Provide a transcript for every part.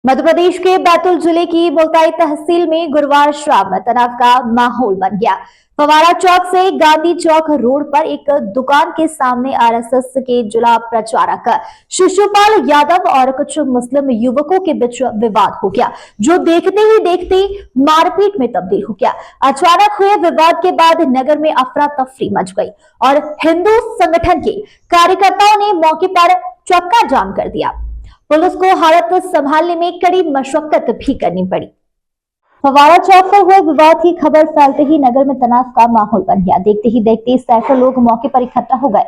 मध्य प्रदेश के बैतूल जिले की मुल्ताई तहसील में गुरुवार शाम तनाव का माहौल बन गया। फवारा चौक से गांधी चौक रोड पर एक दुकान के सामने आरएसएस के जिला प्रचारक शिशुपाल यादव और कुछ मुस्लिम युवकों के बीच विवाद हो गया, जो देखते ही देखते मारपीट में तब्दील हो गया। अचानक हुए विवाद के बाद नगर में अफरा तफरी मच गई और हिंदू संगठन के कार्यकर्ताओं ने मौके पर चक्का जाम कर दिया। पुलिस को हालत संभालने में कड़ी मशक्कत भी करनी पड़ी। फवारा चौक पर हुए विवाद की खबर फैलते ही नगर में तनाव का माहौल बन गया। देखते ही देखते सैकड़ों लोग मौके पर इकट्ठा हो गए।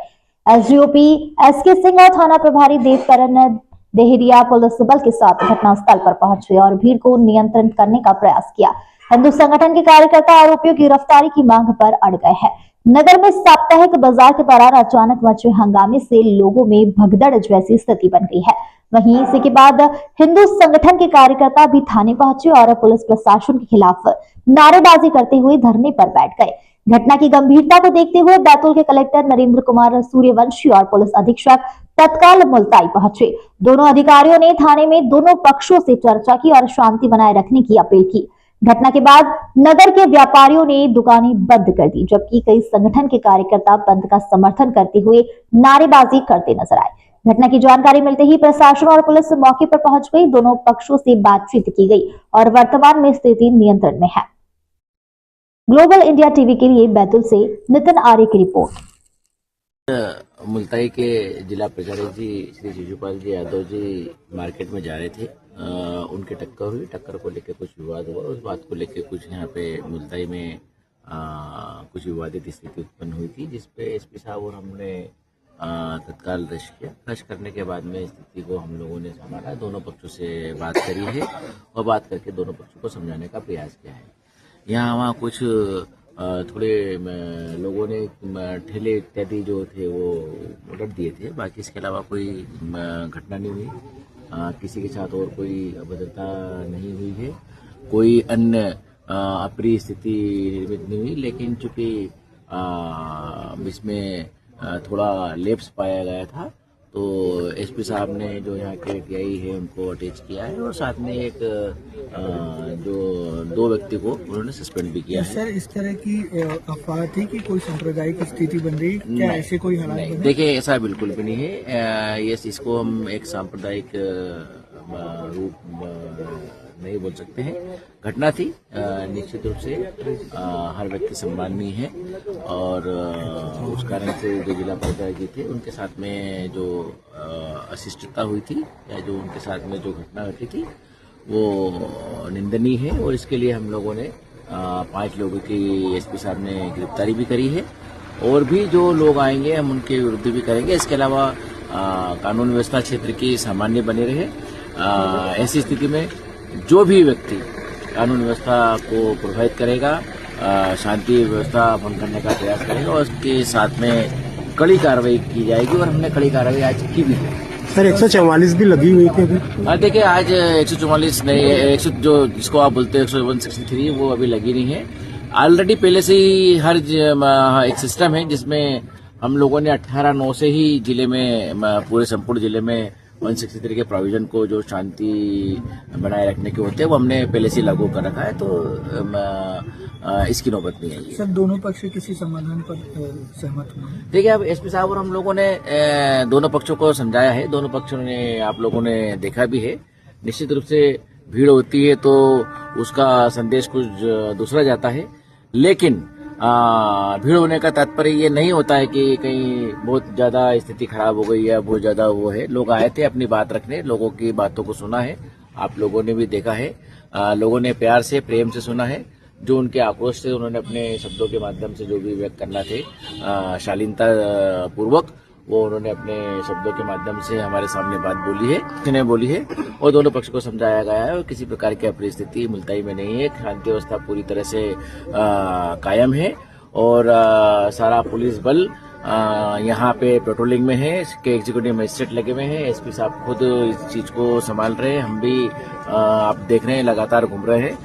एसडीओपी एसके सिंह और थाना प्रभारी देवकरण देहरिया पुलिस बल के साथ घटनास्थल पर पहुंचे और भीड़ को नियंत्रित करने का प्रयास किया। हिंदू संगठन के कार्यकर्ता आरोपियों की गिरफ्तारी की मांग पर अड़ गए हैं। नगर में साप्ताहिक बाजार के दौरान अचानक मचे हंगामे से लोगों में भगदड़ जैसी स्थिति बन गई है। वहीं इसी के बाद हिंदू संगठन के कार्यकर्ता भी थाने पहुंचे और पुलिस प्रशासन के खिलाफ नारेबाजी करते हुए धरने पर बैठ गए। घटना की गंभीरता को देखते हुए बैतूल के कलेक्टर नरेंद्र कुमार सूर्यवंशी और पुलिस अधीक्षक तत्काल मुल्ताई पहुंचे। दोनों अधिकारियों ने थाने में दोनों पक्षों से चर्चा की और शांति बनाए रखने की अपील की। घटना के बाद नगर के व्यापारियों ने दुकानें बंद कर दी, जबकि कई संगठन के कार्यकर्ता बंद का समर्थन करते हुए नारेबाजी करते नजर आए। घटना की जानकारी मिलते ही प्रशासन और पुलिस मौके पर पहुंच गई। दोनों पक्षों से बातचीत की गई और वर्तमान में स्थिति नियंत्रण में है। ग्लोबल इंडिया टीवी के लिए बैतूल से नितिन आर्य की रिपोर्ट। मुल्ताई के जिला प्रचारक जी श्री शिशुपाल जी यादव जी मार्केट में जा रहे थे। उनके टक्कर हुई। टक्कर को लेकर कुछ विवाद हुआ। उस बात को लेकर कुछ यहाँ पे मुल्ताई में कुछ विवादित स्थिति उत्पन्न हुई थी, जिसपे एसपी साहब और हमने तत्काल रश किया। रश करने के बाद में स्थिति को हम लोगों ने संभाला। दोनों पक्षों से बात करी है और बात करके दोनों पक्षों को समझाने का प्रयास किया है। यहाँ वहाँ कुछ थोड़े लोगों ने ठेले इत्यादि जो थे वो उलट दिए थे। बाकी इसके अलावा कोई घटना नहीं हुई। किसी के साथ और कोई अभद्रता नहीं हुई है। कोई अन्य अप्रिय स्थिति निर्मित नहीं हुई। लेकिन चूंकि इसमें थोड़ा लेप्स पाया गया था, तो एसपी साहब ने जो यहाँ के टीआई है उनको अटैच किया है और साथ में एक जो दो व्यक्ति को उन्होंने सस्पेंड भी किया है। सर, इस तरह की अफवाह थी कि कोई सांप्रदायिक स्थिति बन रही, क्या ऐसे कोई हालात बने? देखिए, ऐसा बिल्कुल भी नहीं है। ये इसको हम एक सांप्रदायिक रूप नहीं बोल सकते हैं। घटना थी, निश्चित रूप से हर व्यक्ति सम्माननीय है और उस कारण से जो जिला प्रचारक जी थे उनके साथ में जो अशिष्टता हुई थी या जो उनके साथ में जो घटना घटी थी वो निंदनीय है और इसके लिए हम लोगों ने 5 लोगों की एसपी साहब ने गिरफ्तारी भी करी है और भी जो लोग आएंगे हम उनके विरुद्ध भी करेंगे। इसके अलावा कानून व्यवस्था क्षेत्र की सामान्य बने रहे। ऐसी स्थिति में जो भी व्यक्ति कानून व्यवस्था को प्रभावित करेगा, शांति व्यवस्था भंग करने का प्रयास करेगा और उसके साथ में कड़ी कार्रवाई की जाएगी और हमने कड़ी कार्रवाई आज की भी है। सर, 144 भी लगी हुई थी अभी? देखिए, आज 144 नहीं, 100 जो जिसको आप बोलते हैं 163 वो अभी लगी नहीं है। ऑलरेडी पहले से ही हर एक सिस्टम है जिसमें हम लोगों ने 18/9 से ही जिले में पूरे संपूर्ण जिले में 163 के प्रोविजन को जो शांति बनाए रखने के होते हैं वो हमने पहले से लागू कर रखा है, तो इसकी नौबत नहीं आई है। सर, दोनों पक्ष किसी समाधान पर सहमत हुए? देखिए, अब एसपी साहब और हम लोगों ने दोनों पक्षों को समझाया है। दोनों पक्षों ने आप लोगों ने देखा भी है। निश्चित रूप से भीड़ होती है तो उसका संदेश कुछ दूसरा जाता है, लेकिन भीड़ होने का तात्पर्य ये नहीं होता है कि कहीं बहुत ज्यादा स्थिति खराब हो गई या बहुत ज्यादा वो है। लोग आए थे अपनी बात रखने, लोगों की बातों को सुना है, आप लोगों ने भी देखा है। लोगों ने प्यार से प्रेम से सुना है। जो उनके आक्रोश से उन्होंने अपने शब्दों के माध्यम से जो भी व्यक्त करना थे शालीनता पूर्वक, वो उन्होंने अपने शब्दों के माध्यम से हमारे सामने बात बोली है और दोनों पक्ष को समझाया गया है और किसी प्रकार की अपरिस्थिति मुल्ताई में नहीं है। शांति व्यवस्था पूरी तरह से कायम है और सारा पुलिस बल यहाँ पे पेट्रोलिंग में है। इसके एग्जीक्यूटिव मजिस्ट्रेट लगे हुए हैं। एसपी साहब खुद इस चीज को संभाल रहे हैं। हम भी आप देख रहे हैं लगातार घूम रहे हैं